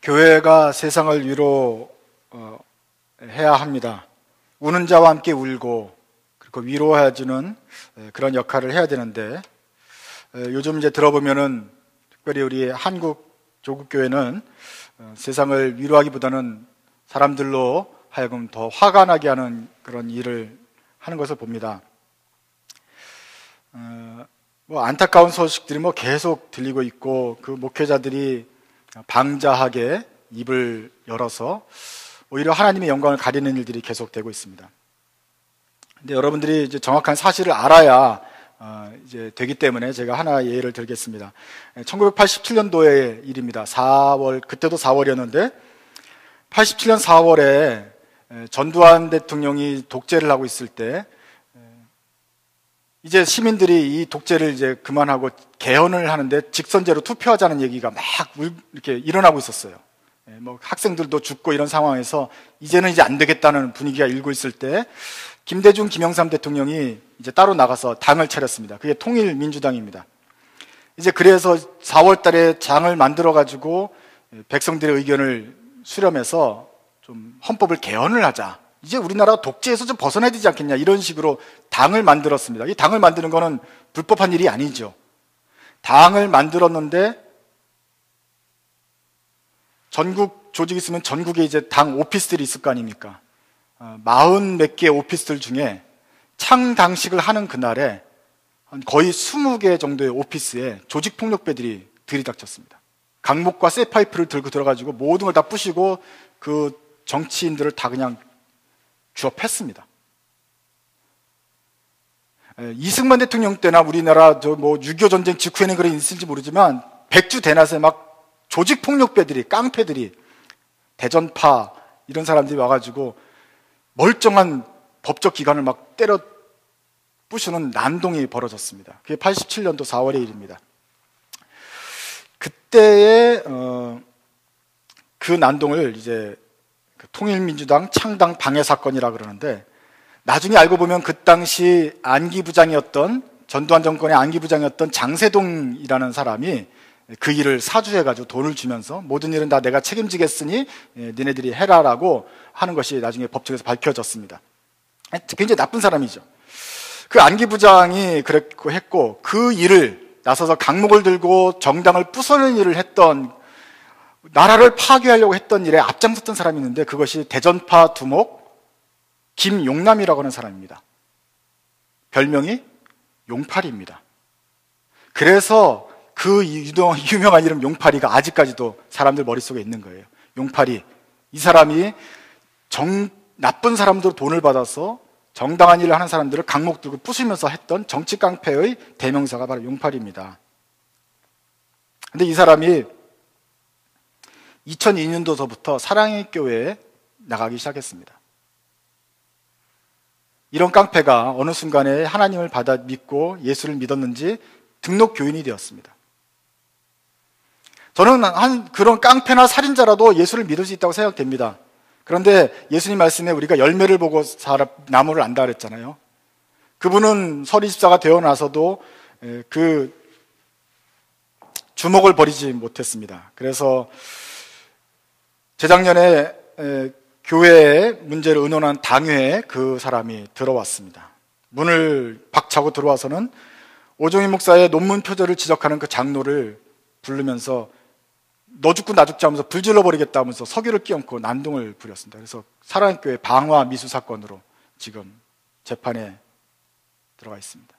교회가 세상을 위로해야 합니다. 우는 자와 함께 울고 그리고 위로해주는 그런 역할을 해야 되는데, 요즘 이제 들어보면은 특별히 우리 한국 조국교회는 세상을 위로하기보다는 사람들로 하여금 더 화가 나게 하는 그런 일을 하는 것을 봅니다. 안타까운 소식들이 계속 들리고 있고, 그 목회자들이 방자하게 입을 열어서 오히려 하나님의 영광을 가리는 일들이 계속되고 있습니다. 근데 여러분들이 이제 정확한 사실을 알아야 이제 되기 때문에 제가 하나 예를 들겠습니다. 1987년도의 일입니다. 4월, 그때도 4월이었는데 87년 4월에 전두환 대통령이 독재를 하고 있을 때, 이제 시민들이 이 독재를 이제 그만하고 개헌을 하는데 직선제로 투표하자는 얘기가 막 이렇게 일어나고 있었어요. 학생들도 죽고 이런 상황에서 이제는 이제 안 되겠다는 분위기가 일고 있을 때, 김대중, 김영삼 대통령이 이제 따로 나가서 당을 차렸습니다. 그게 통일민주당입니다. 이제 그래서 4월 달에 당을 만들어가지고 백성들의 의견을 수렴해서 좀 헌법을 개헌을 하자. 이제 우리나라가 독재에서 좀 벗어나야 되지 않겠냐, 이런 식으로 당을 만들었습니다. 이 당을 만드는 거는 불법한 일이 아니죠. 당을 만들었는데 전국 조직이 있으면 전국에 이제 당 오피스들이 있을 거 아닙니까? 40몇 개 오피스들 중에 창당식을 하는 그날에 거의 20개 정도의 오피스에 조직폭력배들이 들이닥쳤습니다. 강목과 쇠파이프를 들고 들어가지고 모든 걸 다 부시고 그 정치인들을 다 그냥 주워 팼습니다. 이승만 대통령 때나 우리나라 6.25 전쟁 직후에는 그런 일이 있을지 모르지만 백주 대낮에 막 조직폭력배들이, 깡패들이, 대전파 이런 사람들이 와가지고 멀쩡한 법적 기관을 막 때려 부수는 난동이 벌어졌습니다. 그게 87년도 4월의 일입니다. 그때의 그 난동을 이제 통일민주당 창당 방해 사건이라 그러는데, 나중에 알고 보면 그 당시 안기부장이었던, 전두환 정권의 안기부장이었던 장세동이라는 사람이 그 일을 사주해가지고 돈을 주면서 모든 일은 다 내가 책임지겠으니 니네들이 해라라고 하는 것이 나중에 법정에서 밝혀졌습니다. 굉장히 나쁜 사람이죠. 그 안기부장이 그랬고 했고, 그 일을 나서서 강목을 들고 정당을 부수는 일을 했던, 나라를 파괴하려고 했던 일에 앞장섰던 사람이 있는데, 그것이 대전파 두목 김용남이라고 하는 사람입니다. 별명이 용팔이입니다. 그래서 그 유명한 이름 용팔이가 아직까지도 사람들 머릿속에 있는 거예요. 용팔이. 이 사람이 나쁜 사람들 돈을 받아서 정당한 일을 하는 사람들을 강목 들고 부수면서 했던 정치 깡패의 대명사가 바로 용팔이입니다. 근데 이 사람이 2002년도서부터 사랑의 교회에 나가기 시작했습니다. 이런 깡패가 어느 순간에 하나님을 받아 믿고 예수를 믿었는지 등록 교인이 되었습니다. 저는 그런 깡패나 살인자라도 예수를 믿을 수 있다고 생각됩니다. 그런데 예수님 말씀에 우리가 열매를 보고 나무를 안다 그랬잖아요. 그분은 서리24가 되어 나서도 그 주목을 버리지 못했습니다. 그래서 재작년에 교회의 문제를 의논한 당회에 그 사람이 들어왔습니다. 문을 박차고 들어와서는 오종희 목사의 논문 표절을 지적하는 그 장로를 부르면서 너 죽고 나 죽자 하면서 불질러 버리겠다 하면서 석유를 끼얹고 난동을 부렸습니다. 그래서 사랑의 교회 방화 미수 사건으로 지금 재판에 들어가 있습니다.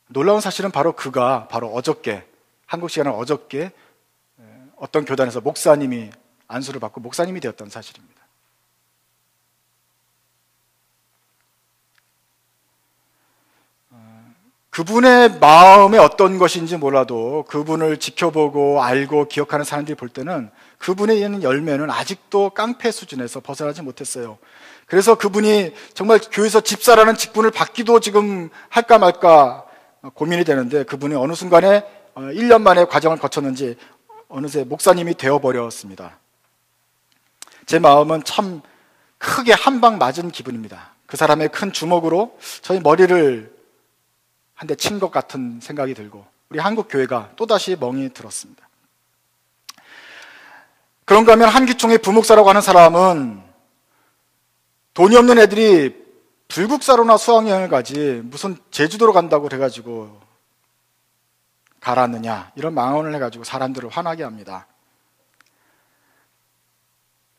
놀라운 사실은 바로 어저께, 한국 시간은 어저께 어떤 교단에서 목사님이 안수를 받고 목사님이 되었던 사실입니다. 그분의 마음에 어떤 것인지 몰라도 그분을 지켜보고 알고 기억하는 사람들이 볼 때는 그분의 있는 열매는 아직도 깡패 수준에서 벗어나지 못했어요. 그래서 그분이 정말 교회에서 집사라는 직분을 받기도 지금 할까 말까 고민이 되는데, 그분이 어느 순간에 1년 만에 과정을 거쳤는지 어느새 목사님이 되어버렸습니다. 제 마음은 참 크게 한 방 맞은 기분입니다. 그 사람의 큰 주먹으로 저희 머리를 한 대 친 것 같은 생각이 들고, 우리 한국 교회가 또다시 멍이 들었습니다. 그런가 하면 한기총의 부목사라고 하는 사람은 돈이 없는 애들이 불국사로나 수학여행을 가지 무슨 제주도로 간다고 그래가지고 가라느냐, 이런 망언을 해가지고 사람들을 화나게 합니다.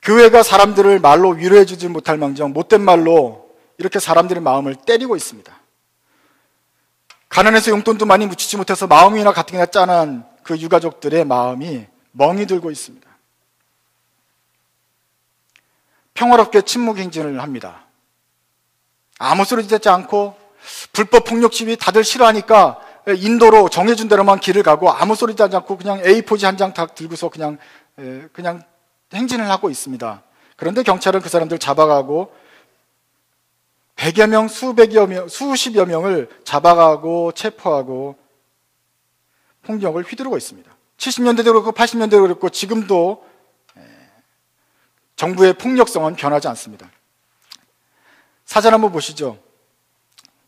교회가 사람들을 말로 위로해주지 못할 망정 못된 말로 이렇게 사람들의 마음을 때리고 있습니다. 가난해서 용돈도 많이 묻히지 못해서 마음이나 가뜩이나 짠한 그 유가족들의 마음이 멍이 들고 있습니다. 평화롭게 침묵 행진을 합니다. 아무 소리 듣지 않고 불법 폭력 시위 다들 싫어하니까 인도로 정해준 대로만 길을 가고 아무 소리 듣지 않고 그냥 A4지 한 장 딱 들고서 그냥 행진을 하고 있습니다. 그런데 경찰은 그 사람들 잡아가고 100여 명, 수십여 명을 잡아가고 체포하고 폭력을 휘두르고 있습니다. 70년대도 그렇고 80년대도 그렇고 지금도 정부의 폭력성은 변하지 않습니다. 사전 한번 보시죠.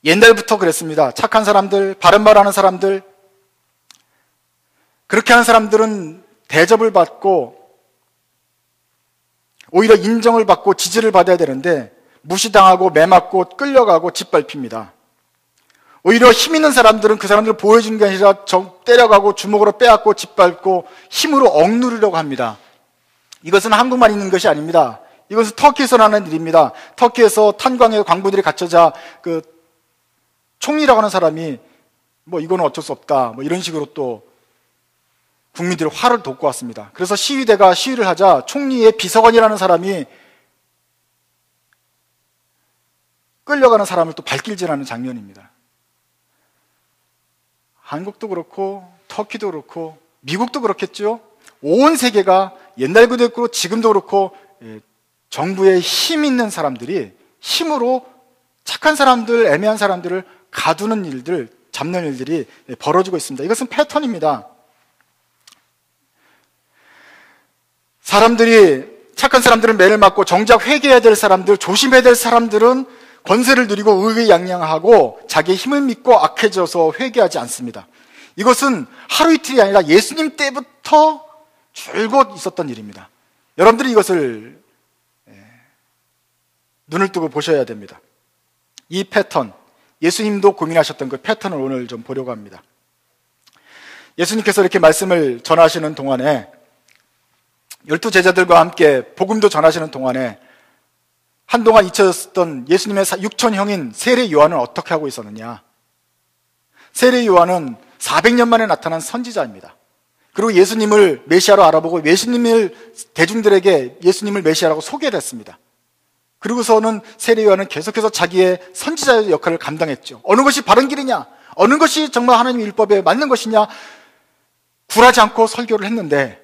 옛날부터 그랬습니다. 착한 사람들, 바른 말하는 사람들, 그렇게 하는 사람들은 대접을 받고 오히려 인정을 받고 지지를 받아야 되는데 무시당하고 매맞고 끌려가고 짓밟힙니다. 오히려 힘 있는 사람들은 그 사람들을 보여주는 게 아니라 때려가고 주먹으로 빼앗고 짓밟고 힘으로 억누르려고 합니다. 이것은 한국만 있는 것이 아닙니다. 이것은 터키에서 나는 일입니다. 터키에서 탄광에 광부들이 갇혀자 그 총리라고 하는 사람이 뭐 이거는 어쩔 수 없다, 뭐 이런 식으로 또 국민들의 화를 돋고 왔습니다. 그래서 시위대가 시위를 하자 총리의 비서관이라는 사람이 끌려가는 사람을 또 발길질하는 장면입니다. 한국도 그렇고 터키도 그렇고 미국도 그렇겠죠. 온 세계가 옛날도 그렇고 지금도 그렇고 정부의 힘 있는 사람들이 힘으로 착한 사람들, 애매한 사람들을 가두는 일들, 잡는 일들이 벌어지고 있습니다. 이것은 패턴입니다. 착한 사람들은 매를 맞고 정작 회개해야 될 사람들, 조심해야 될 사람들은 권세를 누리고 의기양양하고 자기의 힘을 믿고 악해져서 회개하지 않습니다. 이것은 하루 이틀이 아니라 예수님 때부터 줄곧 있었던 일입니다. 여러분들이 이것을 눈을 뜨고 보셔야 됩니다. 이 패턴, 예수님도 고민하셨던 그 패턴을 오늘 좀 보려고 합니다. 예수님께서 이렇게 말씀을 전하시는 동안에 12제자들과 함께 복음도 전하시는 동안에 한동안 잊혀졌던 예수님의 육촌형인 세례 요한은 어떻게 하고 있었느냐? 세례 요한은 400년 만에 나타난 선지자입니다. 그리고 예수님을 메시아로 알아보고 대중들에게 예수님을 메시아라고 소개를 했습니다. 그리고서는 세례 요한은 계속해서 자기의 선지자의 역할을 감당했죠. 어느 것이 바른 길이냐? 어느 것이 정말 하나님 율법에 맞는 것이냐? 굴하지 않고 설교를 했는데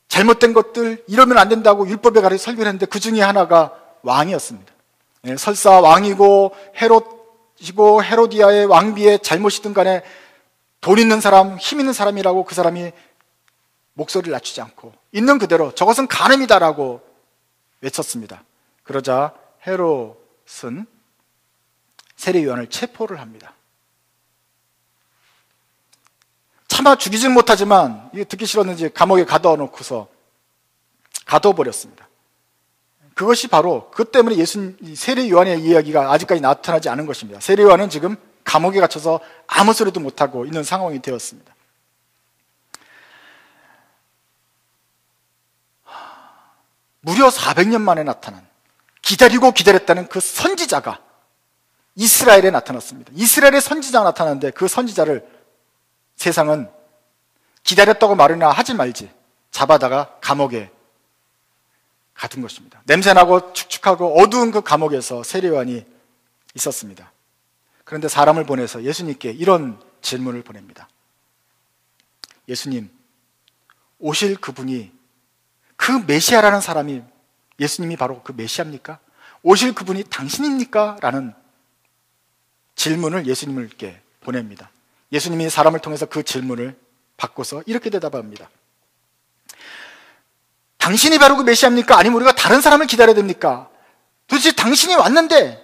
잘못된 것들, 이러면 안 된다고 율법에 가려 설교를 했는데 그 중에 하나가 왕이었습니다. 설사 왕이고 헤롯이고 헤로디아의 왕비의 잘못이든 간에 돈 있는 사람, 힘 있는 사람이라고 그 사람이 목소리를 낮추지 않고 있는 그대로 저것은 간음이다라고 외쳤습니다. 그러자 헤롯은 세례 요한을 체포를 합니다. 차마 죽이지는 못하지만 이게 듣기 싫었는지 감옥에 가둬놓고서 가둬버렸습니다. 그것이 바로 그 때문에 세례 요한의 이야기가 아직까지 나타나지 않은 것입니다. 세례 요한은 지금 감옥에 갇혀서 아무 소리도 못하고 있는 상황이 되었습니다. 무려 400년 만에 나타난, 기다리고 기다렸다는 그 선지자가 이스라엘에 나타났습니다. 이스라엘의 선지자가 나타났는데 그 선지자를 세상은 기다렸다고 말이나 하지 말지 잡아다가 감옥에 가둔 것입니다. 냄새나고 축축하고 어두운 그 감옥에서 세례 요한이 있었습니다. 그런데 사람을 보내서 예수님께 이런 질문을 보냅니다. 예수님, 오실 그분이 그 메시아라는 사람이 예수님이 바로 그 메시아입니까? 오실 그분이 당신입니까? 라는 질문을 예수님께 보냅니다. 예수님이 사람을 통해서 그 질문을 받고서 이렇게 대답합니다. 당신이 바로 그 메시아입니까? 아니면 우리가 다른 사람을 기다려야 됩니까? 도대체 당신이 왔는데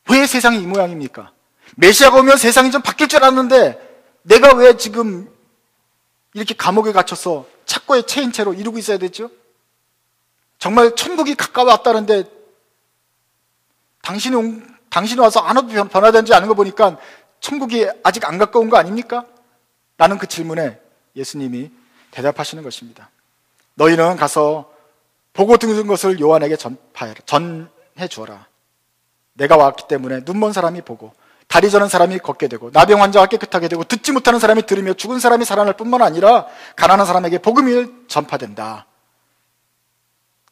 왜 세상이 이 모양입니까? 메시아가 오면 세상이 좀 바뀔 줄 알았는데 내가 왜 지금 이렇게 감옥에 갇혀서 착고의 체인 채로 이루고 있어야 되죠. 정말 천국이 가까워왔다는데 당신이 와서 하나도 변화되지 않은 거 보니까 천국이 아직 안 가까운 거 아닙니까? 라는 그 질문에 예수님이 대답하시는 것입니다. 너희는 가서 보고 들은 것을 요한에게 전해 주어라. 내가 왔기 때문에 눈먼 사람이 보고 다리 저는 사람이 걷게 되고 나병 환자가 깨끗하게 되고 듣지 못하는 사람이 들으며 죽은 사람이 살아날 뿐만 아니라 가난한 사람에게 복음이 전파된다.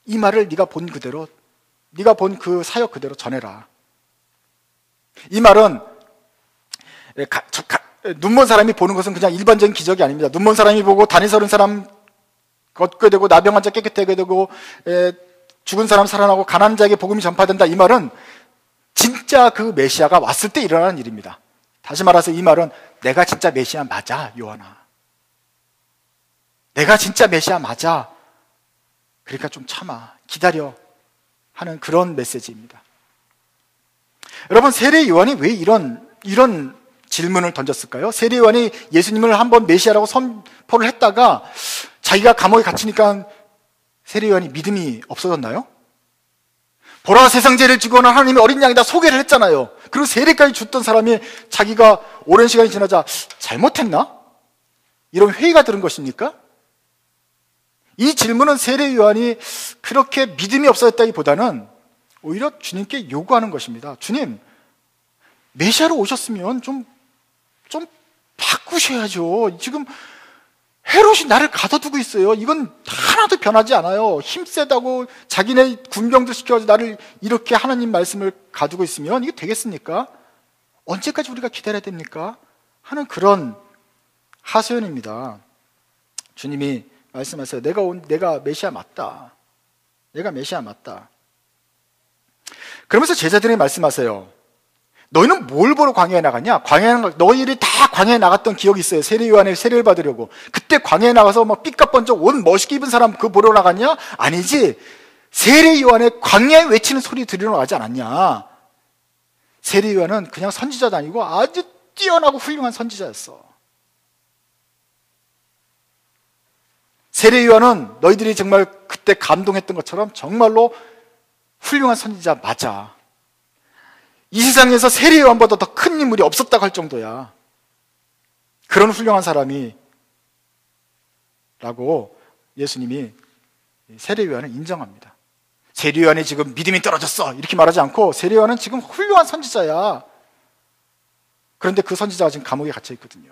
이 말을 네가 본 그대로, 네가 본 그 사역 그대로 전해라. 이 말은 눈먼 사람이 보는 것은 그냥 일반적인 기적이 아닙니다. 눈먼 사람이 보고 다리 저는 사람 걷게 되고 나병 환자 깨끗하게 되고 죽은 사람 살아나고 가난한 자에게 복음이 전파된다. 이 말은 진짜 그 메시아가 왔을 때 일어나는 일입니다. 다시 말해서 이 말은 내가 진짜 메시아 맞아, 요한아. 내가 진짜 메시아 맞아. 그러니까 좀 참아, 기다려 하는 그런 메시지입니다. 여러분, 세례 요한이 왜 이런 질문을 던졌을까요? 세례 요한이 예수님을 한번 메시아라고 선포를 했다가 자기가 감옥에 갇히니까 세례 요한이 믿음이 없어졌나요? 보라, 세상 죄를 지고 오는 하나님의 어린 양이다 소개를 했잖아요. 그리고 세례까지 줬던 사람이 자기가 오랜 시간이 지나자 잘못했나? 이런 회의가 들은 것입니까? 이 질문은 세례 요한이 그렇게 믿음이 없어졌다기보다는 오히려 주님께 요구하는 것입니다. 주님, 메시아로 오셨으면 좀 바꾸셔야죠. 지금 헤롯이 나를 가둬두고 있어요. 이건 하나도 변하지 않아요. 힘세다고 자기네 군병들 시켜가지고 나를 이렇게 하나님 말씀을 가두고 있으면 이게 되겠습니까? 언제까지 우리가 기다려야 됩니까? 하는 그런 하소연입니다. 주님이 말씀하세요. 내가 메시아 맞다. 내가 메시아 맞다. 그러면서 제자들이 말씀하세요. 너희는 뭘 보러 광야에 나갔냐? 너희들이 다 광야에 나갔던 기억이 있어요. 세례 요한의 세례를 받으려고. 그때 광야에 나가서 막 삐까번쩍 옷 멋있게 입은 사람 그거 보러 나갔냐? 아니지. 세례 요한의 광야에 외치는 소리 들으러 나가지 않았냐? 세례 요한은 그냥 선지자도 아니고 아주 뛰어나고 훌륭한 선지자였어. 세례 요한은 너희들이 정말 그때 감동했던 것처럼 정말로 훌륭한 선지자 맞아. 이 세상에서 세례 요한보다 더 큰 인물이 없었다고 할 정도야. 그런 훌륭한 사람이 라고 예수님이 세례 요한을 인정합니다. 세례 요한이 지금 믿음이 떨어졌어 이렇게 말하지 않고 세례 요한은 지금 훌륭한 선지자야. 그런데 그 선지자가 지금 감옥에 갇혀 있거든요.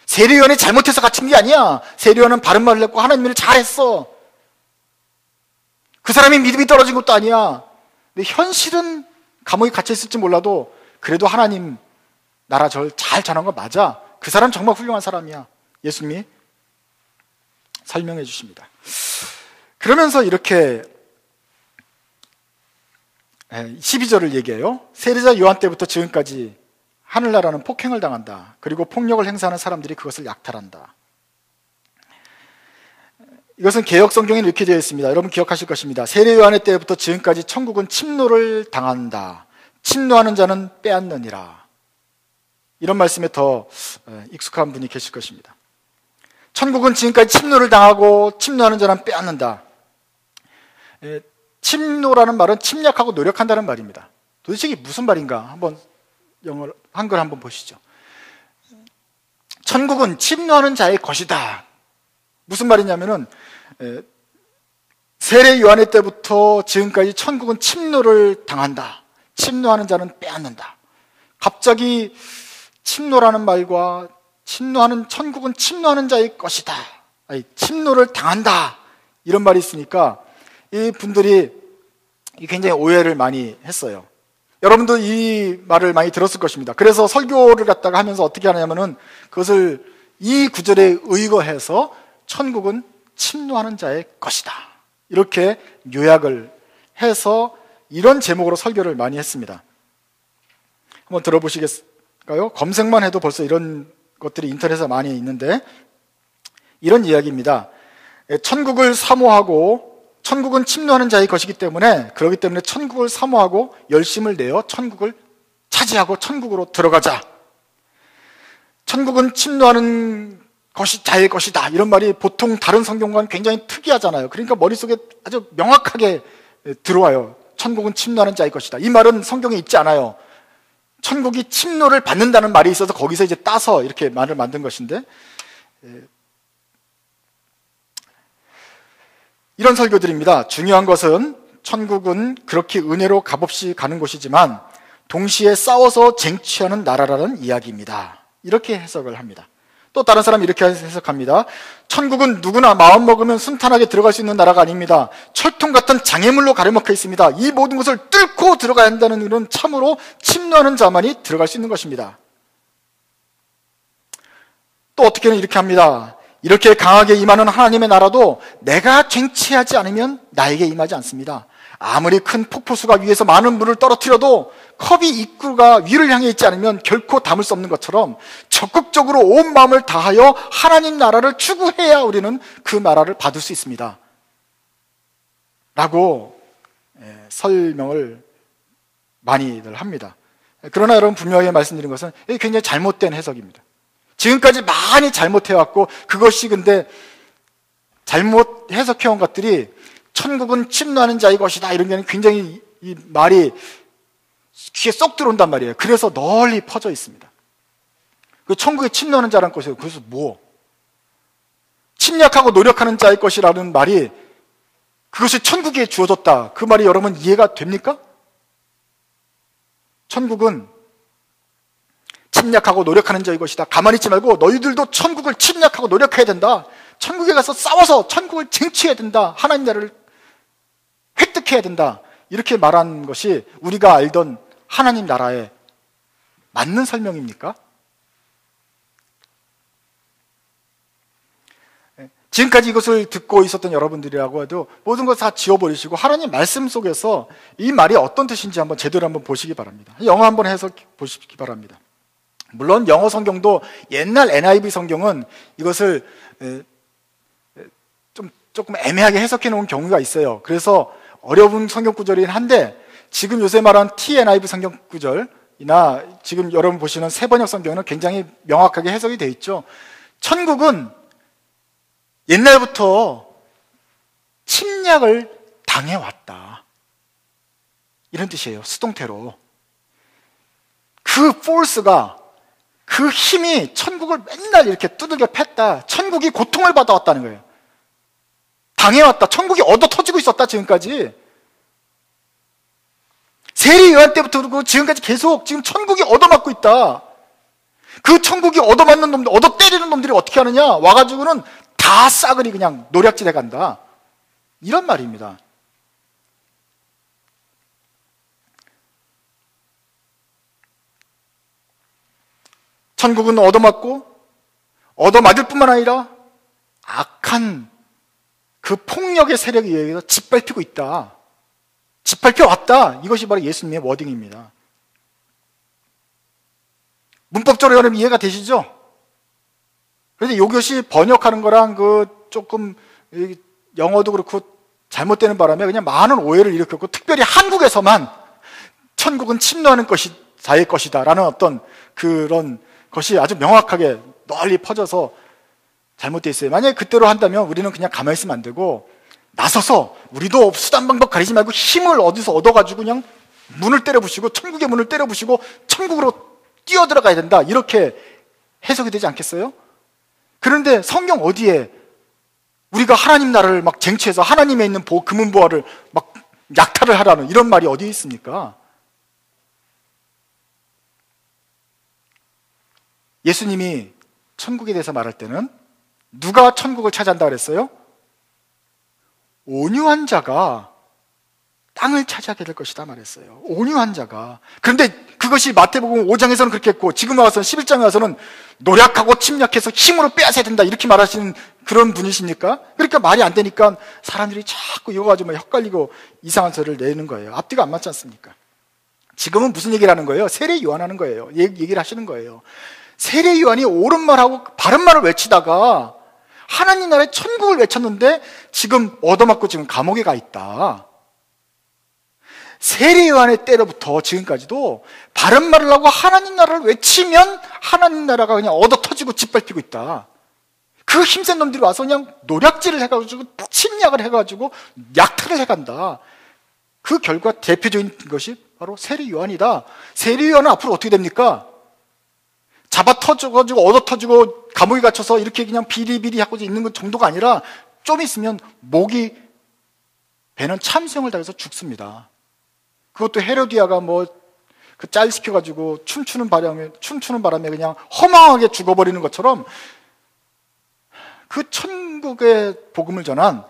세례 요한이 잘못해서 갇힌 게 아니야. 세례 요한은 바른 말을 했고 하나님 일을 잘했어. 그 사람이 믿음이 떨어진 것도 아니야. 근데 현실은 감옥에 갇혀 있을지 몰라도 그래도 하나님 나라 절 잘 전한 거 맞아. 그 사람 정말 훌륭한 사람이야. 예수님이 설명해 주십니다. 그러면서 이렇게 12절을 얘기해요. 세례자 요한 때부터 지금까지 하늘나라는 폭행을 당한다. 그리고 폭력을 행사하는 사람들이 그것을 약탈한다. 이것은 개역 성경에 이렇게 되어 있습니다. 여러분 기억하실 것입니다. 세례 요한의 때부터 지금까지 천국은 침노를 당한다. 침노하는 자는 빼앗느니라. 이런 말씀에 더 익숙한 분이 계실 것입니다. 천국은 지금까지 침노를 당하고 침노하는 자는 빼앗는다. 침노라는 말은 침략하고 노력한다는 말입니다. 도대체 이게 무슨 말인가? 한번 한글 한번 보시죠. 천국은 침노하는 자의 것이다. 무슨 말이냐면은 세례 요한의 때부터 지금까지 천국은 침노를 당한다. 침노하는 자는 빼앗는다. 갑자기 침노라는 말과 천국은 침노하는 자의 것이다. 아니, 침노를 당한다. 이런 말이 있으니까 이 분들이 굉장히 오해를 많이 했어요. 여러분도 이 말을 많이 들었을 것입니다. 그래서 설교를 갖다가 하면서 어떻게 하냐면은 그것을 이 구절에 의거해서 천국은 침노하는 자의 것이다. 이렇게 요약을 해서 이런 제목으로 설교를 많이 했습니다. 한번 들어보시겠어요? 검색만 해도 벌써 이런 것들이 인터넷에 많이 있는데 이런 이야기입니다. 천국을 사모하고 천국은 침노하는 자의 것이기 때문에 그렇기 때문에 천국을 사모하고 열심을 내어 천국을 차지하고 천국으로 들어가자. 천국은 침노하는 것이 자의 것이다. 이런 말이 보통 다른 성경과는 굉장히 특이하잖아요. 그러니까 머릿속에 아주 명확하게 들어와요. 천국은 침노하는 자의 것이다. 이 말은 성경에 있지 않아요. 천국이 침노를 받는다는 말이 있어서 거기서 이제 따서 이렇게 말을 만든 것인데, 이런 설교들입니다. 중요한 것은 천국은 그렇게 은혜로 값없이 가는 곳이지만 동시에 싸워서 쟁취하는 나라라는 이야기입니다. 이렇게 해석을 합니다. 또 다른 사람이 이렇게 해석합니다. 천국은 누구나 마음 먹으면 순탄하게 들어갈 수 있는 나라가 아닙니다. 철통 같은 장애물로 가려먹혀 있습니다. 이 모든 것을 뚫고 들어가야 한다는 이런 참으로 침노하는 자만이 들어갈 수 있는 것입니다. 또 어떻게는 이렇게 합니다. 이렇게 강하게 임하는 하나님의 나라도 내가 쟁취하지 않으면 나에게 임하지 않습니다. 아무리 큰 폭포수가 위에서 많은 물을 떨어뜨려도 컵이 입구가 위를 향해 있지 않으면 결코 담을 수 없는 것처럼 적극적으로 온 마음을 다하여 하나님 나라를 추구해야 우리는 그 나라를 받을 수 있습니다. 라고 설명을 많이들 합니다. 그러나 여러분, 분명하게 말씀드린 것은 이게 굉장히 잘못된 해석입니다. 지금까지 많이 잘못해왔고, 그것이 근데 잘못 해석해온 것들이 천국은 침노하는 자의 것이다, 이런 게 굉장히 이 말이 귀에 쏙 들어온단 말이에요. 그래서 널리 퍼져 있습니다. 그 천국에 침노하는 자라는 것이에요. 그래서 뭐? 침략하고 노력하는 자의 것이라는 말이 그것이 천국에 주어졌다, 그 말이 여러분 이해가 됩니까? 천국은 침략하고 노력하는 자의 것이다. 가만히 있지 말고 너희들도 천국을 침략하고 노력해야 된다. 천국에 가서 싸워서 천국을 쟁취해야 된다. 하나님 나라를 획득해야 된다. 이렇게 말한 것이 우리가 알던 하나님 나라에 맞는 설명입니까? 지금까지 이것을 듣고 있었던 여러분들이라고 해도 모든 것 다 지워버리시고 하나님 말씀 속에서 이 말이 어떤 뜻인지 한번 제대로 한번 보시기 바랍니다. 영어 한번 해서 보시기 바랍니다. 물론 영어 성경도 옛날 NIV 성경은 이것을 조금 애매하게 해석해 놓은 경우가 있어요. 그래서 어려운 성경 구절이긴 한데, 지금 요새 말하는 TNIV 성경 구절이나 지금 여러분 보시는 새번역 성경은 굉장히 명확하게 해석이 되어 있죠. 천국은 옛날부터 침략을 당해왔다, 이런 뜻이에요. 수동태로. 그 포스가, 그 힘이 천국을 맨날 이렇게 두들겨 팼다. 천국이 고통을 받아왔다는 거예요. 당해왔다. 천국이 얻어 터지고 있었다, 지금까지. 세례 요한 때부터 그러고 지금까지 계속 지금 천국이 얻어맞고 있다. 그 천국이 얻어맞는 놈들, 얻어 때리는 놈들이 어떻게 하느냐? 와가지고는 다 싸그리 그냥 노략질해 간다, 이런 말입니다. 천국은 얻어맞고 얻어맞을 뿐만 아니라 악한 그 폭력의 세력에 의해서 짓밟히고 있다, 짓밟혀 왔다. 이것이 바로 예수님의 워딩입니다. 문법적으로 여러분 이해가 되시죠? 그런데 이것이 번역하는 거랑 조금 영어도 그렇고 잘못되는 바람에 그냥 많은 오해를 일으켰고, 특별히 한국에서만 천국은 침노하는 것이 자의 것이다 라는 어떤 그런 것이 아주 명확하게 널리 퍼져서 잘못되어 있어요. 만약에 그대로 한다면 우리는 그냥 가만히 있으면 안 되고 나서서 우리도 수단 방법 가리지 말고 힘을 어디서 얻어가지고 그냥 문을 때려 부시고, 천국의 문을 때려 부시고 천국으로 뛰어 들어가야 된다, 이렇게 해석이 되지 않겠어요? 그런데 성경 어디에 우리가 하나님 나라를 막 쟁취해서 하나님에 있는 금은보화를 막 약탈을 하라는 이런 말이 어디에 있습니까? 예수님이 천국에 대해서 말할 때는 누가 천국을 차지한다 그랬어요? 온유한 자가 땅을 차지하게 될 것이다 말했어요. 온유한 자가. 그런데 그것이 마태복음 5장에서는 그렇게 했고, 지금 와서는 11장에 와서는 노력하고 침략해서 힘으로 빼앗아야 된다, 이렇게 말하시는 그런 분이십니까? 그러니까 말이 안 되니까 사람들이 자꾸 이거 가지고 헷갈리고 이상한 소리를 내는 거예요. 앞뒤가 안 맞지 않습니까? 지금은 무슨 얘기를 하는 거예요? 세례 요한하는 거예요. 얘기를 하시는 거예요. 세례 요한이 옳은 말하고 바른 말을 외치다가 하나님 나라의 천국을 외쳤는데 지금 얻어맞고 지금 감옥에 가 있다. 세례 요한의 때로부터 지금까지도 바른 말을 하고 하나님 나라를 외치면 하나님 나라가 그냥 얻어 터지고 짓밟히고 있다. 그 힘센 놈들이 와서 그냥 노략질을 해가지고 침략을 해가지고 약탈을 해간다. 그 결과 대표적인 것이 바로 세례 요한이다. 세례 요한은 앞으로 어떻게 됩니까? 잡아 터져가지고 얻어 터지고 감옥에 갇혀서 이렇게 그냥 비리비리 하고 있는 것 정도가 아니라 좀 있으면 목이 배는 참수형을 당해서 죽습니다. 그것도 헤로디아가 그 짤 시켜가지고 춤추는 바람에 그냥 허망하게 죽어버리는 것처럼 그 천국의 복음을 전한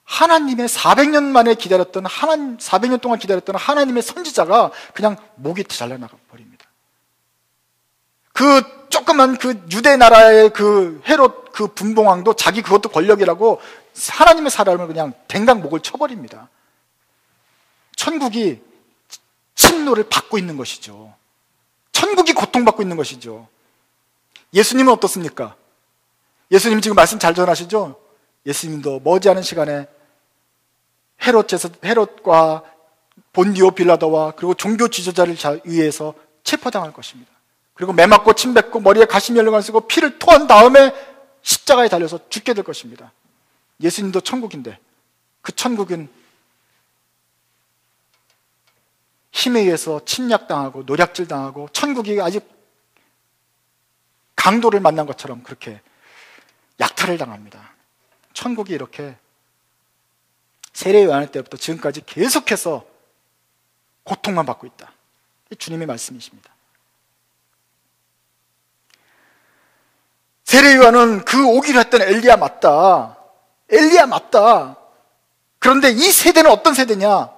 하나님의 400년 만에 기다렸던 400년 동안 기다렸던 하나님의 선지자가 그냥 목이 잘라나가 버립니다. 그 조그만 그 유대 나라의 그 헤롯 그 분봉왕도 자기 그것도 권력이라고 하나님의 사람을 그냥 댕강 목을 쳐버립니다. 천국이 침노를 받고 있는 것이죠. 천국이 고통받고 있는 것이죠. 예수님은 어떻습니까? 예수님 지금 말씀 잘 전하시죠? 예수님도 머지않은 시간에 헤롯과 본디오 빌라도와 그리고 종교 지도자를 의해서 체포당할 것입니다. 그리고 매 맞고 침 뱉고 머리에 가시면류관을 쓰고 피를 토한 다음에 십자가에 달려서 죽게 될 것입니다. 예수님도 천국인데 그 천국은 힘에 의해서 침략당하고 노략질당하고 천국이 아직 강도를 만난 것처럼 그렇게 약탈을 당합니다. 천국이 이렇게 세례 요한 때부터 지금까지 계속해서 고통만 받고 있다. 주님의 말씀이십니다. 세례 요한은 그 오기로 했던 엘리야 맞다. 엘리야 맞다. 그런데 이 세대는 어떤 세대냐?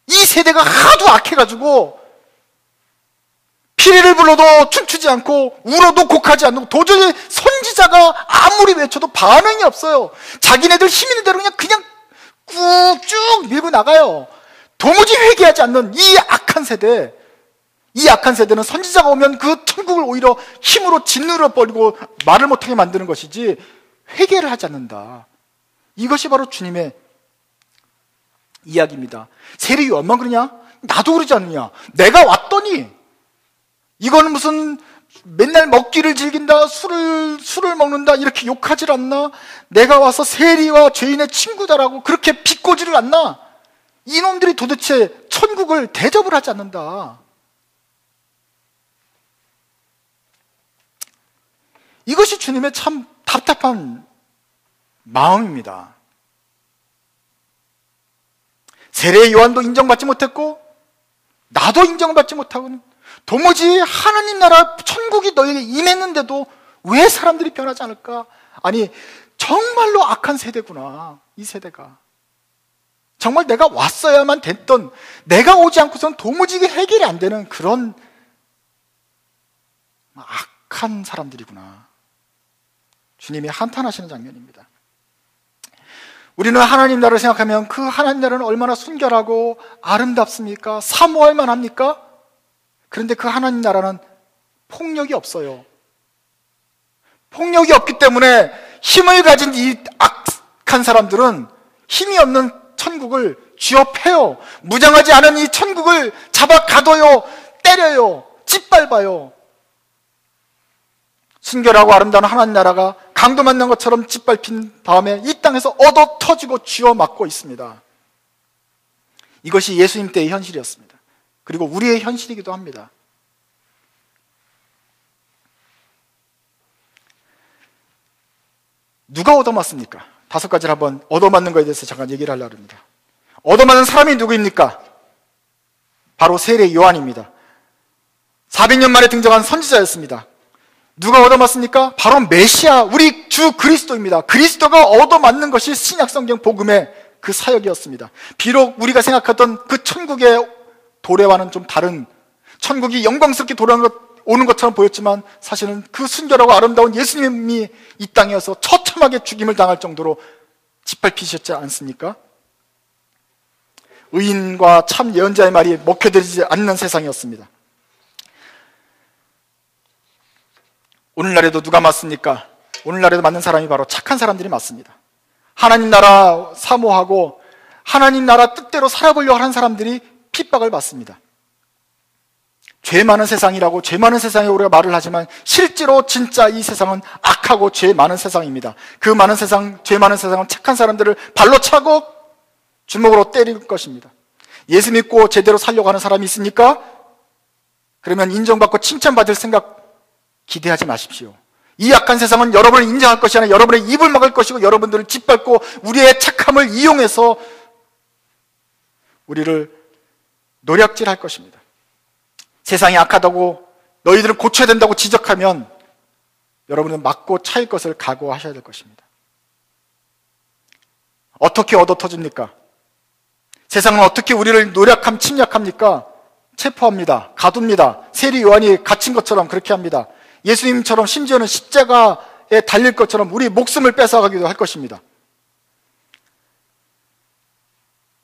이 세대가 하도 악해가지고 피리를 불러도 춤추지 않고 울어도 곡하지 않고 도저히 선지자가 아무리 외쳐도 반응이 없어요. 자기네들 힘 있는 대로 그냥 꾹쭉 밀고 나가요. 도무지 회개하지 않는 이 악한 세대. 이 악한 세대는 선지자가 오면 그 천국을 오히려 힘으로 짓누려 버리고 말을 못하게 만드는 것이지 회개를 하지 않는다. 이것이 바로 주님의 이야기입니다. 세례 요한만 그러냐? 나도 그러지 않느냐? 내가 왔더니 이거는 무슨 맨날 먹기를 즐긴다, 술을 먹는다 이렇게 욕하질 않나? 내가 와서 세리와 죄인의 친구다라고 그렇게 비꼬지를 않나? 이놈들이 도대체 천국을 대접을 하지 않는다. 이것이 주님의 참 답답한 마음입니다. 세례 요한도 인정받지 못했고 나도 인정받지 못하고는 도무지 하나님 나라 천국이 너에게 임했는데도 왜 사람들이 변하지 않을까? 아니 정말로 악한 세대구나. 이 세대가 정말 내가 왔어야만 됐던, 내가 오지 않고서는 도무지 해결이 안 되는 그런 악한 사람들이구나. 주님이 한탄하시는 장면입니다. 우리는 하나님 나라를 생각하면 그 하나님 나라는 얼마나 순결하고 아름답습니까? 사모할 만합니까? 그런데 그 하나님 나라는 폭력이 없어요. 폭력이 없기 때문에 힘을 가진 이 악한 사람들은 힘이 없는 천국을 쥐어패요. 무장하지 않은 이 천국을 잡아 가둬요. 때려요. 짓밟아요. 순결하고 아름다운 하나님 나라가 강도 만난 것처럼 짓밟힌 다음에 이 땅에서 얻어 터지고 쥐어 맞고 있습니다. 이것이 예수님 때의 현실이었습니다. 그리고 우리의 현실이기도 합니다. 누가 얻어맞습니까? 5가지를 한번 얻어맞는 것에 대해서 잠깐 얘기를 하려고 합니다. 얻어맞는 사람이 누구입니까? 바로 세례 요한입니다. 400년 만에 등장한 선지자였습니다. 누가 얻어맞습니까? 바로 메시아, 우리 주 그리스도입니다. 그리스도가 얻어맞는 것이 신약성경 복음의 그 사역이었습니다. 비록 우리가 생각하던 그 천국의 도래와는 좀 다른, 천국이 영광스럽게 오는 것처럼 보였지만 사실은 그 순결하고 아름다운 예수님이 이 땅에서 처참하게 죽임을 당할 정도로 짓밟히셨지 않습니까? 의인과 참 예언자의 말이 먹혀들지 않는 세상이었습니다. 오늘날에도 누가 맞습니까? 오늘날에도 맞는 사람이 바로 착한 사람들이 맞습니다. 하나님 나라 사모하고 하나님 나라 뜻대로 살아보려고 하는 사람들이 핍박을 받습니다. 죄 많은 세상이라고, 죄 많은 세상에 우리가 말을 하지만 실제로 진짜 이 세상은 악하고 죄 많은 세상입니다. 그 많은 세상, 죄 많은 세상은 착한 사람들을 발로 차고 주먹으로 때릴 것입니다. 예수 믿고 제대로 살려고 하는 사람이 있습니까? 그러면 인정받고 칭찬받을 생각 기대하지 마십시오. 이 악한 세상은 여러분을 인정할 것이 아니라 여러분의 입을 막을 것이고 여러분들을 짓밟고 우리의 착함을 이용해서 우리를 노략질할 것입니다. 세상이 악하다고 너희들은 고쳐야 된다고 지적하면 여러분은 맞고 차일 것을 각오하셔야 될 것입니다. 어떻게 얻어 터집니까? 세상은 어떻게 우리를 침략합니까? 체포합니다. 가둡니다. 세리 요한이 갇힌 것처럼 그렇게 합니다. 예수님처럼 심지어는 십자가에 달릴 것처럼 우리 목숨을 뺏어가기도 할 것입니다.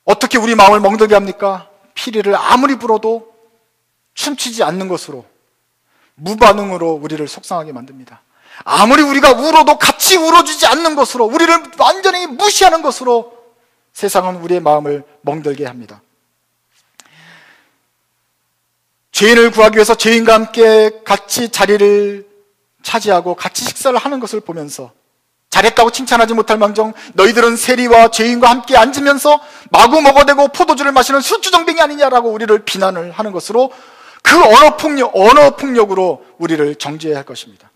어떻게 우리 마음을 멍들게 합니까? 피리를 아무리 불어도 춤추지 않는 것으로, 무반응으로 우리를 속상하게 만듭니다. 아무리 우리가 울어도 같이 울어주지 않는 것으로, 우리를 완전히 무시하는 것으로 세상은 우리의 마음을 멍들게 합니다. 죄인을 구하기 위해서 죄인과 함께 같이 자리를 차지하고 같이 식사를 하는 것을 보면서 잘했다고 칭찬하지 못할 망정 너희들은 세리와 죄인과 함께 앉으면서 마구 먹어대고 포도주를 마시는 술주정뱅이 아니냐라고 우리를 비난을 하는 것으로 그 언어 폭력으로 우리를 정죄해야 할 것입니다.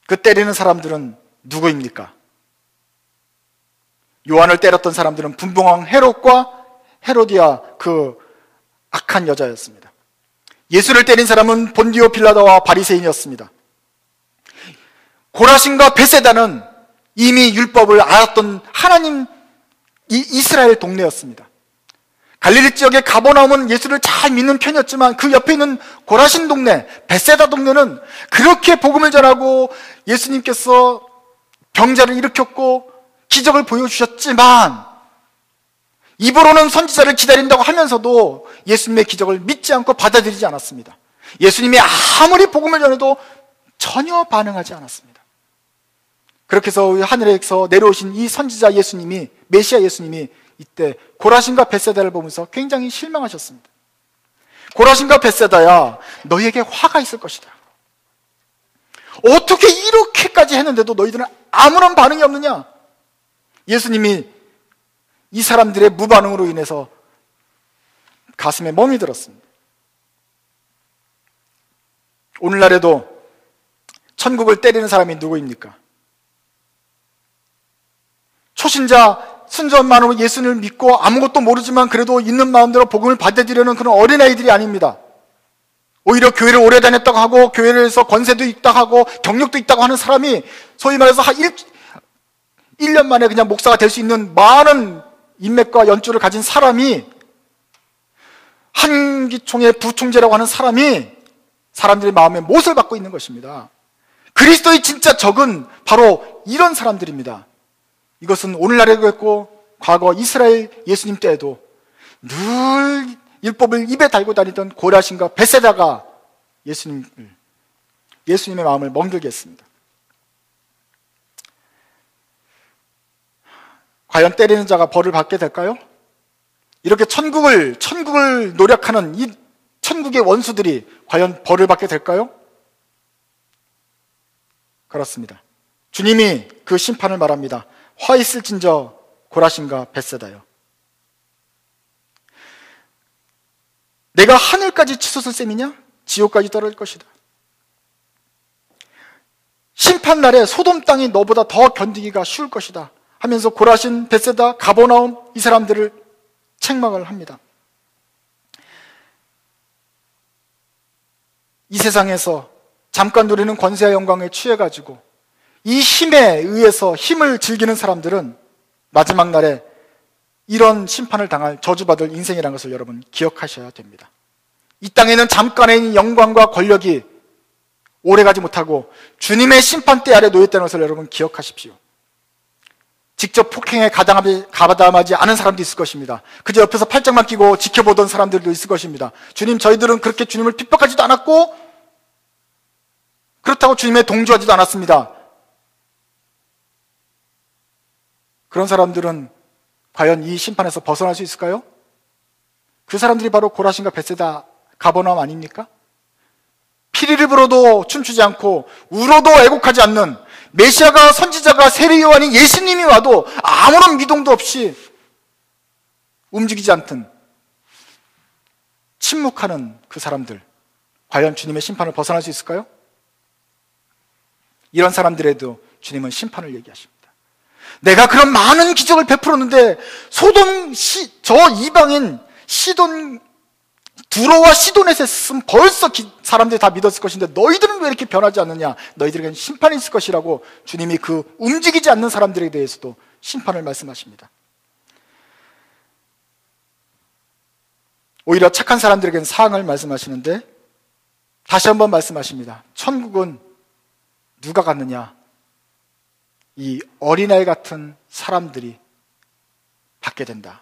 그 때리는 사람들은 누구입니까? 요한을 때렸던 사람들은 분봉왕 헤롯과 헤로디아 그 악한 여자였습니다. 예수를 때린 사람은 본디오 빌라도와 바리새인이었습니다. 고라신과 베세다는 이미 율법을 알았던 하나님 이스라엘 동네였습니다. 갈릴리 지역의 가버나움은 예수를 잘 믿는 편이었지만 그 옆에 있는 고라신 동네, 베세다 동네는 그렇게 복음을 전하고 예수님께서 병자를 일으켰고 기적을 보여주셨지만 입으로는 선지자를 기다린다고 하면서도 예수님의 기적을 믿지 않고 받아들이지 않았습니다. 예수님이 아무리 복음을 전해도 전혀 반응하지 않았습니다. 그렇게 해서 하늘에서 내려오신 이 선지자 예수님이, 메시아 예수님이 이때 고라신과 벳세다를 보면서 굉장히 실망하셨습니다. 고라신과 벳세다야, 너희에게 화가 있을 것이다. 어떻게 이렇게까지 했는데도 너희들은 아무런 반응이 없느냐? 예수님이 이 사람들의 무반응으로 인해서 가슴에 멍이 들었습니다. 오늘날에도 천국을 때리는 사람이 누구입니까? 초신자 순전만으로 예수를 믿고 아무것도 모르지만 그래도 있는 마음대로 복음을 받아들이려는 그런 어린아이들이 아닙니다. 오히려 교회를 오래 다녔다고 하고 교회에서 권세도 있다고 하고 경력도 있다고 하는 사람이 소위 말해서 1년 만에 그냥 목사가 될 수 있는 많은 인맥과 연주를 가진 사람이, 한기총의 부총재라고 하는 사람이 사람들의 마음에 못을 받고 있는 것입니다. 그리스도의 진짜 적은 바로 이런 사람들입니다. 이것은 오늘날에도 있고 과거 이스라엘 예수님 때에도 늘 율법을 입에 달고 다니던 고라신과 벳세다가 예수님의 마음을 멍들게 했습니다. 과연 때리는 자가 벌을 받게 될까요? 이렇게 천국을 노력하는 이 천국의 원수들이 과연 벌을 받게 될까요? 그렇습니다. 주님이 그 심판을 말합니다. 화 있을진저 고라신과 벳세다요. 내가 하늘까지 치솟을 셈이냐? 지옥까지 떨어질 것이다. 심판날에 소돔 땅이 너보다 더 견디기가 쉬울 것이다 하면서 고라신, 벳세다, 가버나움 이 사람들을 책망을 합니다. 이 세상에서 잠깐 누리는 권세와 영광에 취해가지고 이 힘에 의해서 힘을 즐기는 사람들은 마지막 날에 이런 심판을 당할 저주받을 인생이라는 것을 여러분 기억하셔야 됩니다. 이 땅에는 잠깐의 영광과 권력이 오래가지 못하고 주님의 심판대 아래 놓였다는 것을 여러분 기억하십시오. 직접 폭행에 가담하지 않은 사람도 있을 것입니다. 그저 옆에서 팔짱만 끼고 지켜보던 사람들도 있을 것입니다. 주님, 저희들은 그렇게 주님을 핍박하지도 않았고 그렇다고 주님에 동조하지도 않았습니다. 그런 사람들은 과연 이 심판에서 벗어날 수 있을까요? 그 사람들이 바로 고라신과 벳세다, 가버나움 아닙니까? 피리를 불어도 춤추지 않고 울어도 애곡하지 않는, 메시아가, 선지자가, 세례 요한이, 예수님이 와도 아무런 미동도 없이 움직이지 않던 침묵하는 그 사람들, 과연 주님의 심판을 벗어날 수 있을까요? 이런 사람들에도 주님은 심판을 얘기하십니다. 내가 그런 많은 기적을 베풀었는데 저 이방인 시돈, 두로와 시돈에서 벌써 사람들이 다 믿었을 것인데 너희들은 왜 이렇게 변하지 않느냐? 너희들에게는 심판이 있을 것이라고 주님이 그 움직이지 않는 사람들에 대해서도 심판을 말씀하십니다. 오히려 착한 사람들에게는 사항을 말씀하시는데 다시 한번 말씀하십니다. 천국은 누가 갔느냐? 이 어린아이 같은 사람들이 받게 된다.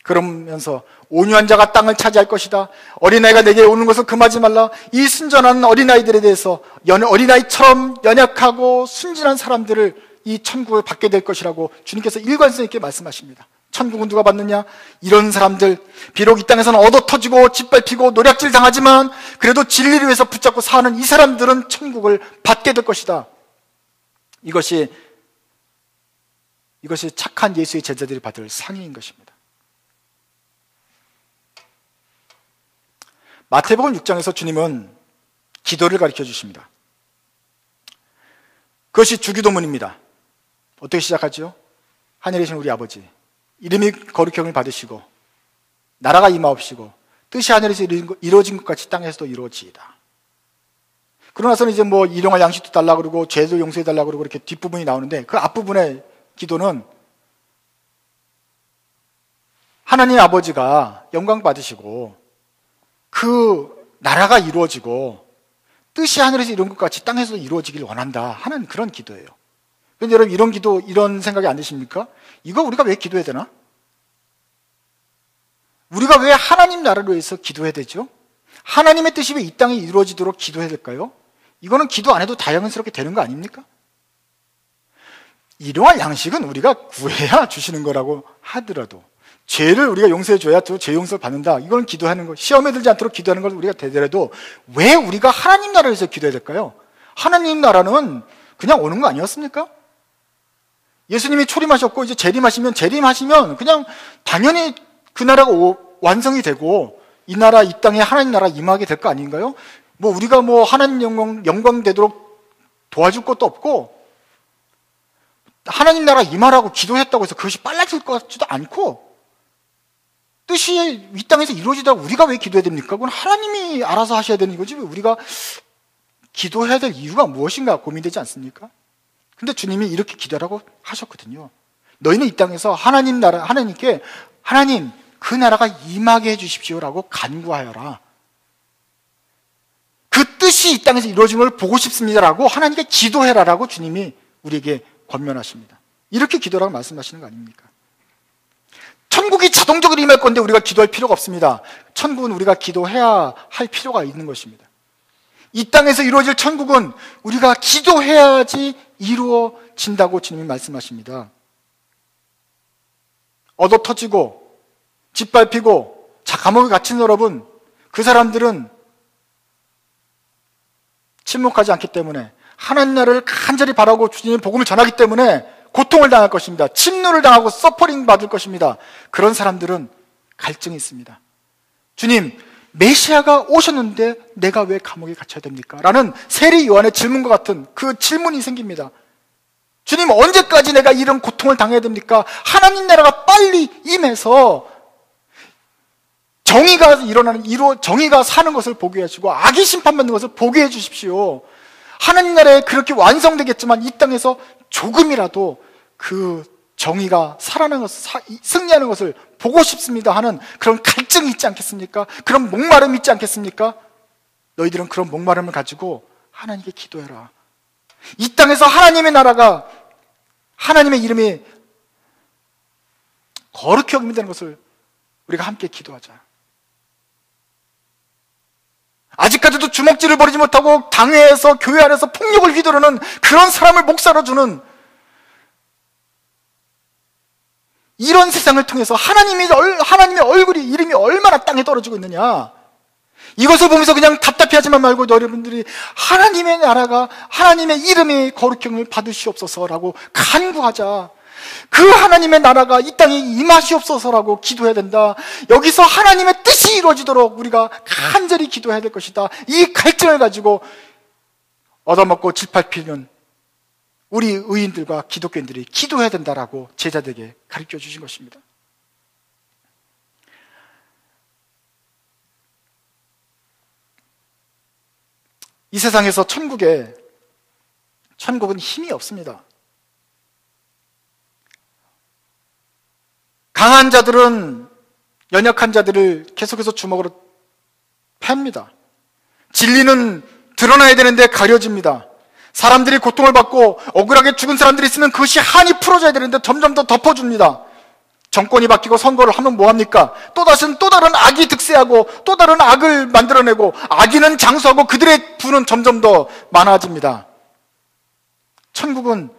그러면서 온유한 자가 땅을 차지할 것이다. 어린아이가 내게 오는 것을 금하지 말라. 이 순전한 어린아이들에 대해서 어린아이처럼 연약하고 순진한 사람들을 이 천국을 받게 될 것이라고 주님께서 일관성 있게 말씀하십니다. 천국은 누가 받느냐? 이런 사람들, 비록 이 땅에서는 얻어터지고 짓밟히고 노략질 당하지만 그래도 진리를 위해서 붙잡고 사는 이 사람들은 천국을 받게 될 것이다. 이것이 착한 예수의 제자들이 받을 상의인 것입니다. 마태복음 6장에서 주님은 기도를 가르쳐 주십니다. 그것이 주기도문입니다. 어떻게 시작하죠? 하늘에 계신 우리 아버지, 이름이 거룩형을 받으시고 나라가 임하옵시고 뜻이 하늘에서 이루어진 것 같이 땅에서도 이루어지이다. 그러나서는 이제 뭐 일용할 양식도 달라고 그러고 죄도 용서해 달라고 그러고 이렇게 뒷부분이 나오는데 그 앞부분의 기도는 하나님 아버지가 영광 받으시고 그 나라가 이루어지고 뜻이 하늘에서 이룬 것 같이 땅에서도 이루어지길 원한다 하는 그런 기도예요. 그런데 여러분 이런 기도, 이런 생각이 안 드십니까? 이거 우리가 왜 기도해야 되나? 우리가 왜 하나님 나라를 위해서 기도해야 되죠? 하나님의 뜻이 왜 이 땅에 이루어지도록 기도해야 될까요? 이거는 기도 안 해도 자연스럽게 되는 거 아닙니까? 일용할 양식은 우리가 구해야 주시는 거라고 하더라도 죄를 우리가 용서해 줘야 또 죄 용서를 받는다. 이건 기도하는 거, 시험에 들지 않도록 기도하는 걸 우리가 되더라도 왜 우리가 하나님 나라를 위해서 기도해야 될까요? 하나님 나라는 그냥 오는 거 아니었습니까? 예수님이 초림하셨고 이제 재림하시면 그냥 당연히 그 나라가 완성이 되고 이 나라, 이 땅에 하나님 나라 임하게 될 거 아닌가요? 뭐 우리가 뭐 하나님 영광 되도록 도와줄 것도 없고 하나님 나라 임하라고 기도했다고 해서 그것이 빨라질 것 같지도 않고 뜻이 이 땅에서 이루어지다고 우리가 왜 기도해야 됩니까? 그건 하나님이 알아서 하셔야 되는 거지 왜 우리가 기도해야 될 이유가 무엇인가 고민되지 않습니까? 근데 주님이 이렇게 기도하라고 하셨거든요. 너희는 이 땅에서 하나님께 하나님 그 나라가 임하게 해주십시오라고 간구하여라. 그 뜻이 이 땅에서 이루어진 걸 보고 싶습니다라고 하나님께 기도해라라고 주님이 우리에게 권면하십니다. 이렇게 기도라고 말씀하시는 거 아닙니까? 천국이 자동적으로 임할 건데 우리가 기도할 필요가 없습니다. 천국은 우리가 기도해야 할 필요가 있는 것입니다. 이 땅에서 이루어질 천국은 우리가 기도해야지 이루어진다고 주님이 말씀하십니다. 얻어터지고 짓밟히고 감옥에 갇힌 여러분, 그 사람들은 침묵하지 않기 때문에 하나님 나라를 간절히 바라고 주님의 복음을 전하기 때문에 고통을 당할 것입니다. 침노를 당하고 서퍼링 받을 것입니다. 그런 사람들은 갈증이 있습니다. 주님, 메시아가 오셨는데 내가 왜 감옥에 갇혀야 됩니까? 라는 세리 요한의 질문과 같은 그 질문이 생깁니다. 주님, 언제까지 내가 이런 고통을 당해야 됩니까? 하나님 나라가 빨리 임해서 정의가 사는 것을 보게 하시고 악이 심판받는 것을 보게 해 주십시오. 하나님 나라에 그렇게 완성되겠지만 이 땅에서 조금이라도 그 정의가 살아나는 것을, 승리하는 것을 보고 싶습니다 하는 그런 갈증이 있지 않겠습니까? 그런 목마름이 있지 않겠습니까? 너희들은 그런 목마름을 가지고 하나님께 기도해라. 이 땅에서 하나님의 나라가, 하나님의 이름이 거룩히 여김되는 것을 우리가 함께 기도하자. 아직까지도 주먹질을 벌이지 못하고 당회에서, 교회 안에서 폭력을 휘두르는 그런 사람을 목사로 주는 이런 세상을 통해서 하나님의 얼굴이, 이름이 얼마나 땅에 떨어지고 있느냐. 이것을 보면서 그냥 답답해하지만 말고 여러분들이 하나님의 나라가, 하나님의 이름이 거룩형을 받으시옵소서라고 간구하자. 그 하나님의 나라가 이 땅에 임하시옵소서라고 기도해야 된다. 여기서 하나님의 뜻이 이루어지도록 우리가 간절히 기도해야 될 것이다. 이 갈증을 가지고 얻어먹고 질팔피는 우리 의인들과 기독교인들이 기도해야 된다라고 제자들에게 가르쳐 주신 것입니다. 이 세상에서 천국은 힘이 없습니다. 강한 자들은 연약한 자들을 계속해서 주먹으로 팹니다. 진리는 드러나야 되는데 가려집니다. 사람들이 고통을 받고 억울하게 죽은 사람들이 있으면 그것이 한이 풀어져야 되는데 점점 더 덮어줍니다. 정권이 바뀌고 선거를 하면 뭐합니까? 또 다른 악이 득세하고 또 다른 악을 만들어내고 악인은 장수하고 그들의 부는 점점 더 많아집니다. 천국은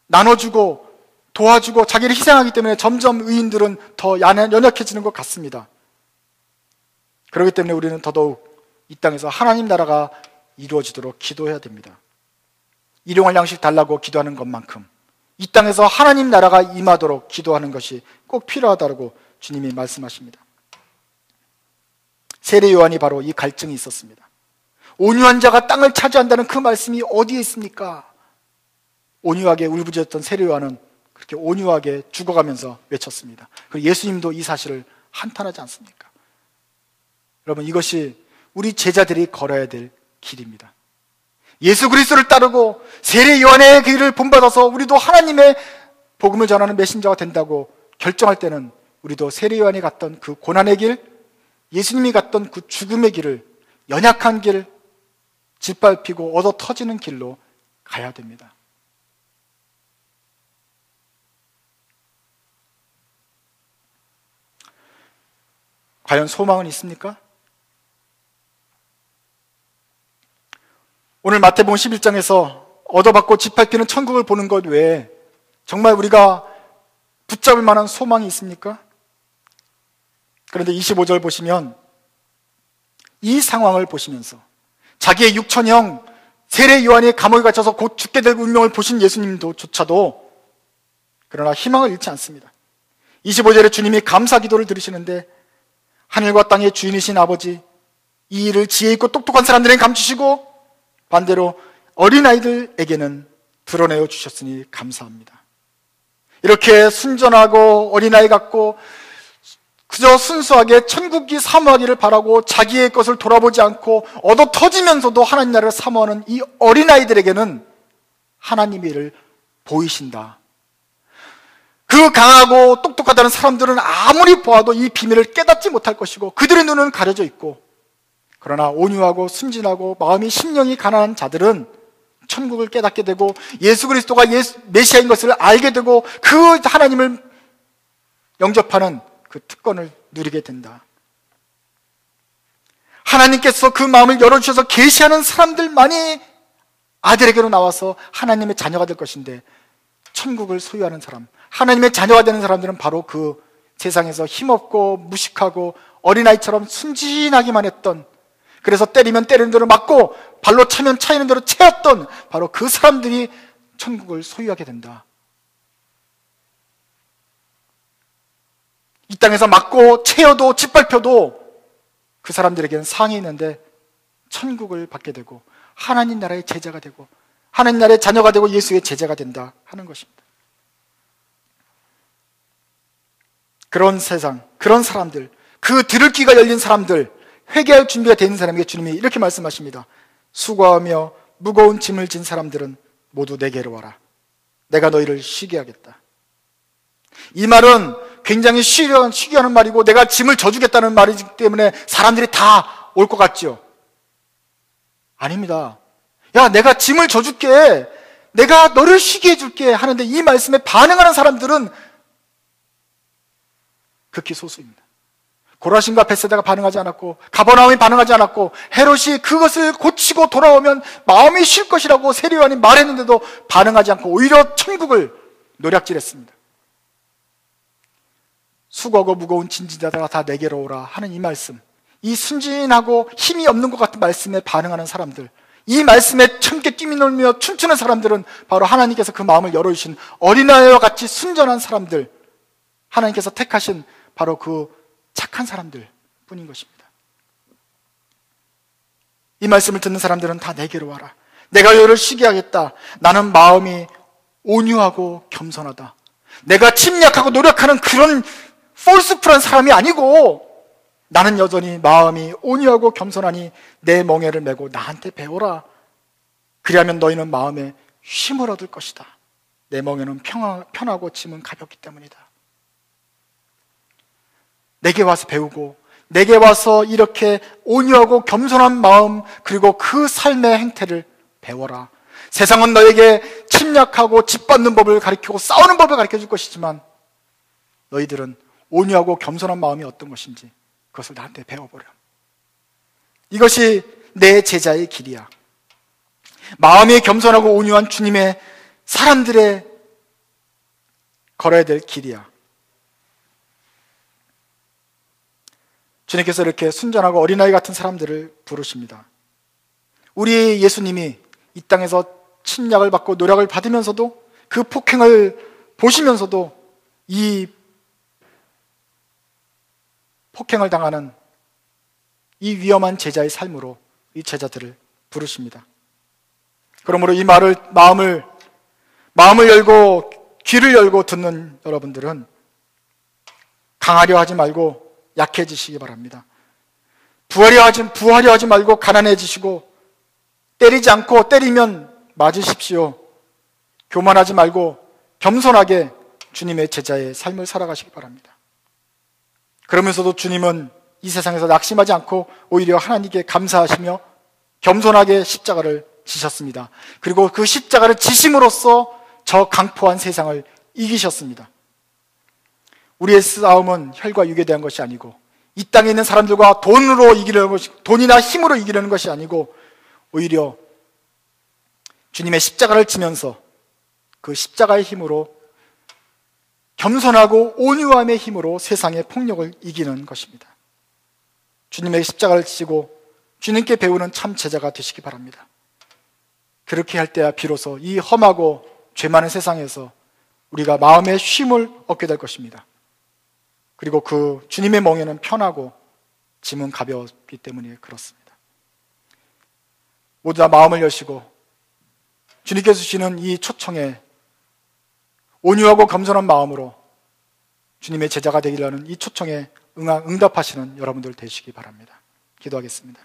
나눠주고 도와주고 자기를 희생하기 때문에 점점 의인들은 더 연약해지는 것 같습니다. 그렇기 때문에 우리는 더더욱 이 땅에서 하나님 나라가 이루어지도록 기도해야 됩니다. 일용할 양식 달라고 기도하는 것만큼 이 땅에서 하나님 나라가 임하도록 기도하는 것이 꼭 필요하다고 주님이 말씀하십니다. 세례 요한이 바로 이 갈증이 있었습니다. 온유한 자가 땅을 차지한다는 그 말씀이 어디에 있습니까? 온유하게 울부짖었던 세례 요한은 그렇게 온유하게 죽어가면서 외쳤습니다. 그리고 예수님도 이 사실을 한탄하지 않습니까? 여러분, 이것이 우리 제자들이 걸어야 될 길입니다. 예수 그리스도를 따르고 세례 요한의 길을 본받아서 우리도 하나님의 복음을 전하는 메신저가 된다고 결정할 때는 우리도 세례 요한이 갔던 그 고난의 길, 예수님이 갔던 그 죽음의 길을, 연약한 길, 짓밟히고 얻어 터지는 길로 가야 됩니다. 과연 소망은 있습니까? 오늘 마태복음 11장에서 얻어받고 짓밟히는 천국을 보는 것 외에 정말 우리가 붙잡을 만한 소망이 있습니까? 그런데 25절 보시면 이 상황을 보시면서 자기의 육천형 세례 요한이 감옥에 갇혀서 곧 죽게 될 운명을 보신 예수님조차도 그러나 희망을 잃지 않습니다. 25절에 주님이 감사 기도를 들으시는데 하늘과 땅의 주인이신 아버지, 이 일을 지혜 있고 똑똑한 사람들에게 감추시고 반대로 어린아이들에게는 드러내어 주셨으니 감사합니다. 이렇게 순전하고 어린아이 같고 그저 순수하게 천국이 사모하기를 바라고 자기의 것을 돌아보지 않고 얻어 터지면서도 하나님 나라를 사모하는 이 어린아이들에게는 하나님의 일을 보이신다. 그 강하고 똑똑하다는 사람들은 아무리 보아도 이 비밀을 깨닫지 못할 것이고 그들의 눈은 가려져 있고, 그러나 온유하고 순진하고 마음이 심령이 가난한 자들은 천국을 깨닫게 되고 예수 그리스도가 메시아인 것을 알게 되고 그 하나님을 영접하는 그 특권을 누리게 된다. 하나님께서 그 마음을 열어주셔서 계시하는 사람들만이 아들에게로 나와서 하나님의 자녀가 될 것인데, 천국을 소유하는 사람, 하나님의 자녀가 되는 사람들은 바로 그 세상에서 힘없고 무식하고 어린아이처럼 순진하기만 했던, 그래서 때리면 때리는 대로 맞고 발로 차면 차이는 대로 채였던 바로 그 사람들이 천국을 소유하게 된다. 이 땅에서 맞고 채여도 짓밟혀도 그 사람들에게는 상이 있는데 천국을 받게 되고 하나님 나라의 제자가 되고 하나님 나라의 자녀가 되고 예수의 제자가 된다 하는 것입니다. 그런 세상, 그런 사람들, 그 들을 귀가 열린 사람들, 회개할 준비가 된 사람에게 주님이 이렇게 말씀하십니다. 수고하며 무거운 짐을 진 사람들은 모두 내게로 와라. 내가 너희를 쉬게 하겠다. 이 말은 굉장히 쉬게 하는 말이고 내가 짐을 져주겠다는 말이기 때문에 사람들이 다 올 것 같죠? 아닙니다. 야, 내가 짐을 져줄게, 내가 너를 쉬게 해줄게 하는데 이 말씀에 반응하는 사람들은 극히 소수입니다. 고라신과 벳세다가 반응하지 않았고 가버나움이 반응하지 않았고 헤롯이 그것을 고치고 돌아오면 마음이 쉴 것이라고 세례 요한이 말했는데도 반응하지 않고 오히려 천국을 노략질했습니다. 수고하고 무거운 짐진자들아 다 내게로 오라 하는 이 말씀, 이 순진하고 힘이 없는 것 같은 말씀에 반응하는 사람들, 이 말씀에 참게 뛰놀며 춤추는 사람들은 바로 하나님께서 그 마음을 열어주신 어린아이와 같이 순전한 사람들, 하나님께서 택하신 바로 그 착한 사람들 뿐인 것입니다. 이 말씀을 듣는 사람들은 다 내게로 와라. 내가 너를 쉬게 하겠다. 나는 마음이 온유하고 겸손하다. 내가 침략하고 노력하는 그런 폴스풀한 사람이 아니고 나는 여전히 마음이 온유하고 겸손하니 내 멍에를 메고 나한테 배워라. 그리하면 너희는 마음에 쉼을 얻을 것이다. 내 멍에는 편하고 짐은 가볍기 때문이다. 내게 와서 배우고 내게 와서 이렇게 온유하고 겸손한 마음, 그리고 그 삶의 행태를 배워라. 세상은 너에게 침략하고 짓밟는 법을 가르치고 싸우는 법을 가르쳐 줄 것이지만 너희들은 온유하고 겸손한 마음이 어떤 것인지 그것을 나한테 배워보렴. 이것이 내 제자의 길이야. 마음이 겸손하고 온유한 주님의 사람들의 걸어야 될 길이야. 주님께서 이렇게 순전하고 어린아이 같은 사람들을 부르십니다. 우리 예수님이 이 땅에서 침략을 받고 노력을 받으면서도 그 폭행을 보시면서도 이 폭행을 당하는 이 위험한 제자의 삶으로 이 제자들을 부르십니다. 그러므로 이 마음을 열고 귀를 열고 듣는 여러분들은 강하려 하지 말고 약해지시기 바랍니다. 부하려 하지 말고 가난해지시고, 때리지 않고 때리면 맞으십시오. 교만하지 말고 겸손하게 주님의 제자의 삶을 살아가시기 바랍니다. 그러면서도 주님은 이 세상에서 낙심하지 않고 오히려 하나님께 감사하시며 겸손하게 십자가를 지셨습니다. 그리고 그 십자가를 지심으로써 저 강포한 세상을 이기셨습니다. 우리의 싸움은 혈과 육에 대한 것이 아니고, 이 땅에 있는 사람들과 돈으로 이기려는 것이, 돈이나 힘으로 이기려는 것이 아니고, 오히려 주님의 십자가를 지면서 그 십자가의 힘으로, 겸손하고 온유함의 힘으로 세상의 폭력을 이기는 것입니다. 주님의 십자가를 지고 주님께 배우는 참 제자가 되시기 바랍니다. 그렇게 할 때야 비로소 이 험하고 죄 많은 세상에서 우리가 마음의 쉼을 얻게 될 것입니다. 그리고 그 주님의 멍에는 편하고 짐은 가벼웠기 때문에 그렇습니다. 모두 다 마음을 여시고 주님께서 주시는 이 초청에 온유하고 겸손한 마음으로 주님의 제자가 되기라는 이 초청에 응답하시는 여러분들 되시기 바랍니다. 기도하겠습니다.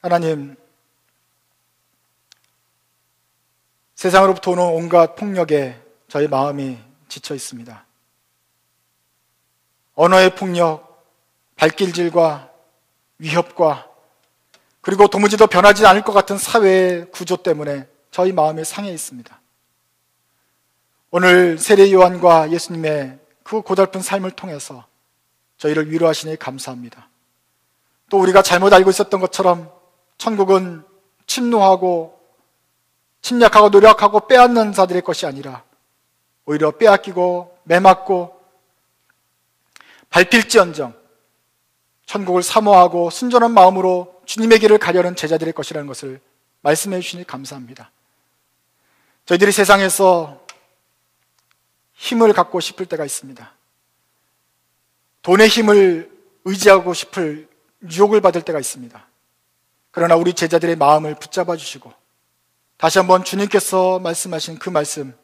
하나님, 세상으로부터 오는 온갖 폭력에 저희 마음이 지쳐 있습니다. 언어의 폭력, 발길질과 위협과, 그리고 도무지도 변하지 않을 것 같은 사회의 구조 때문에 저희 마음이 상해 있습니다. 오늘 세례 요한과 예수님의 그 고달픈 삶을 통해서 저희를 위로하시니 감사합니다. 또 우리가 잘못 알고 있었던 것처럼 천국은 침노하고 침략하고 노력하고 빼앗는 자들의 것이 아니라 오히려 빼앗기고 매맞고 밟힐지언정 천국을 사모하고 순전한 마음으로 주님의 길을 가려는 제자들의 것이라는 것을 말씀해 주시니 감사합니다. 저희들이 세상에서 힘을 갖고 싶을 때가 있습니다. 돈의 힘을 의지하고 싶을 유혹을 받을 때가 있습니다. 그러나 우리 제자들의 마음을 붙잡아 주시고 다시 한번 주님께서 말씀하신 그 말씀,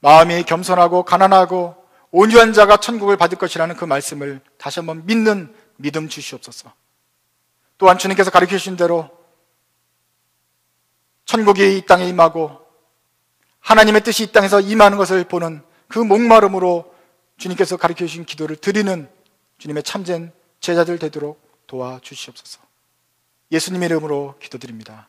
마음이 겸손하고 가난하고 온유한 자가 천국을 받을 것이라는 그 말씀을 다시 한번 믿는 믿음 주시옵소서. 또한 주님께서 가르쳐 주신 대로 천국이 이 땅에 임하고 하나님의 뜻이 이 땅에서 임하는 것을 보는 그 목마름으로 주님께서 가르쳐 주신 기도를 드리는 주님의 참된 제자들 되도록 도와주시옵소서. 예수님의 이름으로 기도드립니다.